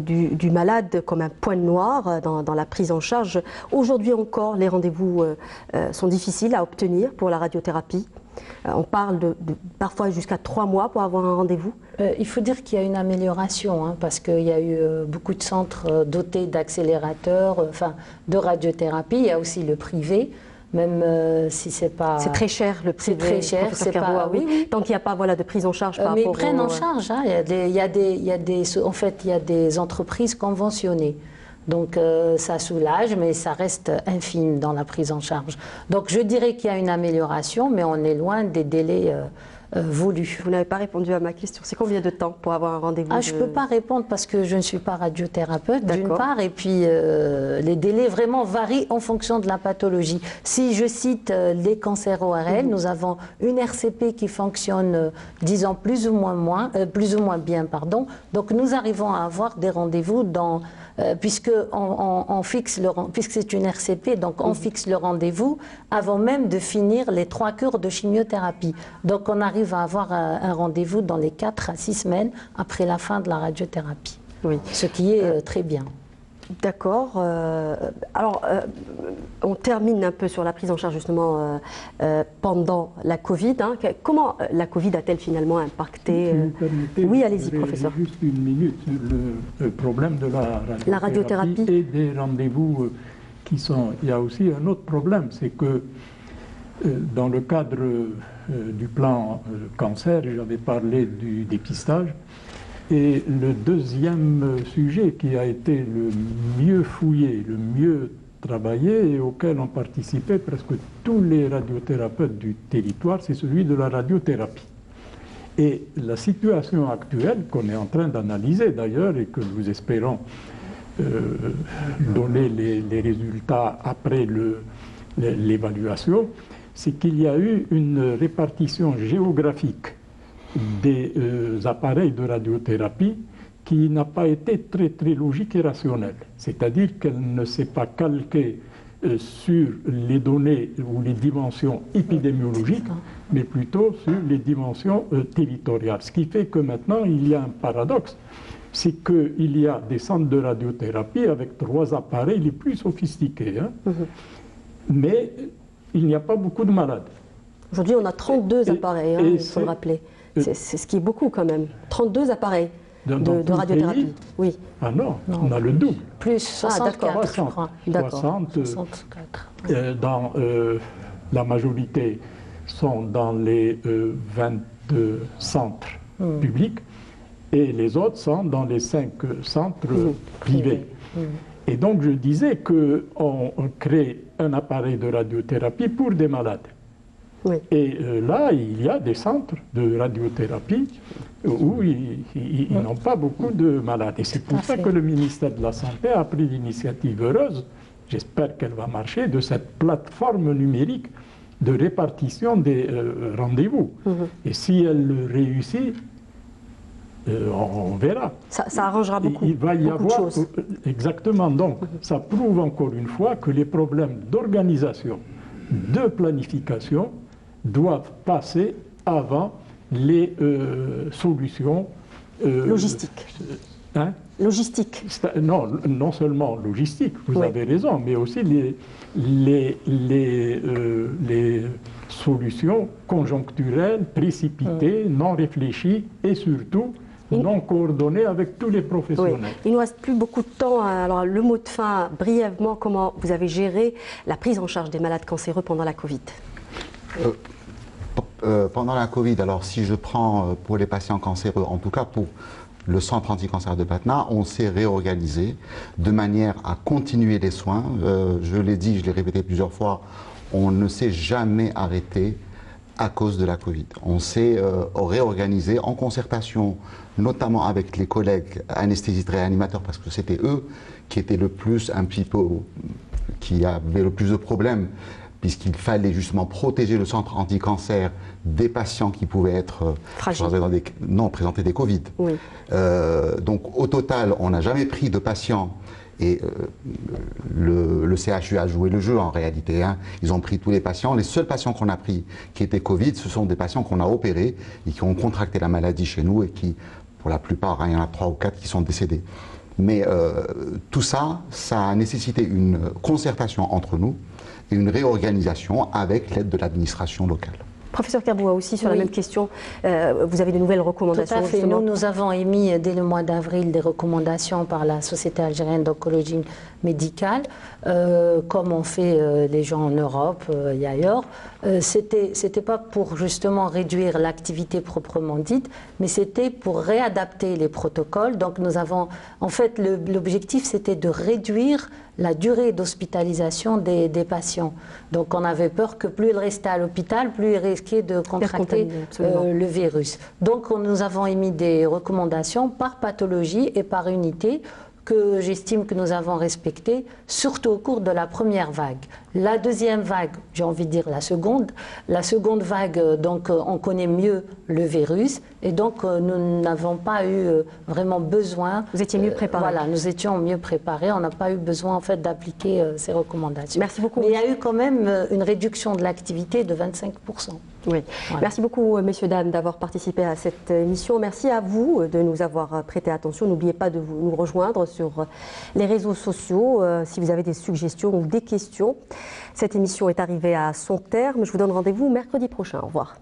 du malade comme un point noir dans la prise en charge. Aujourd'hui encore, les rendez-vous sont difficiles à obtenir pour la radiothérapie. On parle de parfois jusqu'à 3 mois pour avoir un rendez-vous. Il faut dire qu'il y a une amélioration, parce qu'il y a eu beaucoup de centres dotés d'accélérateurs, de radiothérapie. Il y a aussi le privé. Même si c'est pas... C'est très cher, le privé. C'est très cher, c'est pas... Oui. Tant qu'il n'y a pas de prise en charge par mais rapport ils prennent en charge. Il y a des entreprises conventionnées. Donc ça soulage, mais ça reste infime dans la prise en charge. Donc je dirais qu'il y a une amélioration, mais on est loin des délais voulus. Vous n'avez pas répondu à ma question. C'est combien de temps pour avoir un rendez-vous? Je ne peux pas répondre parce que je ne suis pas radiothérapeute, d'une part, et puis les délais vraiment varient en fonction de la pathologie. Si je cite les cancers ORL, nous avons une RCP qui fonctionne, disons, plus ou moins bien, pardon. Donc nous arrivons à avoir des rendez-vous dans puisque c'est une RCP, donc on fixe le rendez-vous avant même de finir les 3 cures de chimiothérapie. Donc on arrive à avoir un rendez-vous dans les 4 à 6 semaines après la fin de la radiothérapie, ce qui est très bien. D'accord. Alors, on termine un peu sur la prise en charge justement pendant la Covid. Hein. Comment la Covid a-t-elle finalement impacté Oui, allez-y, professeur. Juste une minute sur le problème de la radiothérapie et des rendez-vous qui sont... Il y a aussi un autre problème, c'est que dans le cadre du plan cancer, j'avais parlé du dépistage. Et le deuxième sujet qui a été le mieux fouillé, le mieux travaillé et auquel ont participé presque tous les radiothérapeutes du territoire, c'est celui de la radiothérapie. Et la situation actuelle, qu'on est en train d'analyser d'ailleurs et que nous espérons donner les résultats après l'évaluation, c'est qu'il y a eu une répartition géographique des appareils de radiothérapie qui n'a pas été très logique et rationnelle. C'est-à-dire qu'elle ne s'est pas calquée sur les données ou les dimensions épidémiologiques, mais plutôt sur les dimensions territoriales. Ce qui fait que maintenant, il y a un paradoxe, c'est qu'il y a des centres de radiothérapie avec 3 appareils les plus sophistiqués, hein, mais il n'y a pas beaucoup de malades. Aujourd'hui, on a 32 appareils, hein, il faut le rappeler. C'est ce qui est beaucoup quand même. 32 appareils de radiothérapie. Oui. Ah non, on a le double. Plus 64, je crois. 64. Dans la majorité sont dans les 22 centres publics et les autres sont dans les 5 centres privés. Et donc je disais qu'on crée un appareil de radiothérapie pour des malades. Oui. Et là, il y a des centres de radiothérapie où ils n'ont pas beaucoup de malades. Et c'est pour ça que le ministère de la Santé a pris l'initiative heureuse, j'espère qu'elle va marcher, de cette plateforme numérique de répartition des rendez-vous. Et si elle réussit, on verra. Ça arrangera beaucoup. Il va y avoir, exactement. Donc, ça prouve encore une fois que les problèmes d'organisation, de planification, doivent passer avant les solutions logistiques. Hein? Logistique. Non seulement logistique, vous avez raison, mais aussi les solutions conjoncturelles, précipitées, non réfléchies et surtout non coordonnées avec tous les professionnels. Oui. Il ne nous reste plus beaucoup de temps. Alors le mot de fin, brièvement, comment vous avez géré la prise en charge des malades cancéreux pendant la Covid? Pendant la Covid, alors si je prends pour les patients cancéreux, en tout cas pour le centre anti-cancer de Patna, on s'est réorganisé de manière à continuer les soins. Je l'ai dit, je l'ai répété plusieurs fois, on ne s'est jamais arrêté à cause de la Covid. On s'est réorganisé en concertation, notamment avec les collègues anesthésistes réanimateurs, parce que c'était eux qui étaient le plus, un petit peu, qui avaient le plus de problèmes, puisqu'il fallait justement protéger le centre anti-cancer des patients qui pouvaient être présenter des Covid. Oui. Donc au total, on n'a jamais pris de patients, et le CHU a joué le jeu en réalité. Hein. Ils ont pris tous les patients. Les seuls patients qu'on a pris qui étaient Covid, ce sont des patients qu'on a opérés et qui ont contracté la maladie chez nous et qui, pour la plupart, hein, il y en a 3 ou 4 qui sont décédés. Mais tout ça, ça a nécessité une concertation entre nous et une réorganisation avec l'aide de l'administration locale. Professeur Kerboua, aussi sur la même question, vous avez de nouvelles recommandations? Tout à fait. Nous avons émis dès le mois d'avril des recommandations par la Société algérienne d'oncologie médicale, comme on fait les gens en Europe et ailleurs. C'était pas pour justement réduire l'activité proprement dite, mais c'était pour réadapter les protocoles. Donc nous avons, en fait, l'objectif c'était de réduire la durée d'hospitalisation des patients. Donc on avait peur que plus ils restaient à l'hôpital, plus ils risquaient de contracter le virus. Donc nous avons émis des recommandations par pathologie et par unité que j'estime que nous avons respectées, surtout au cours de la première vague. La deuxième vague, j'ai envie de dire la seconde vague, donc on connaît mieux le virus et donc nous n'avons pas eu vraiment besoin. Vous étiez mieux préparés. Voilà, nous étions mieux préparés, on n'a pas eu besoin en fait d'appliquer ces recommandations. Merci beaucoup. Mais il y a eu quand même une réduction de l'activité de 25%. Oui. Voilà. Merci beaucoup, messieurs, dames, d'avoir participé à cette émission. Merci à vous de nous avoir prêté attention. N'oubliez pas de nous rejoindre sur les réseaux sociaux si vous avez des suggestions ou des questions. Cette émission est arrivée à son terme. Je vous donne rendez-vous mercredi prochain. Au revoir.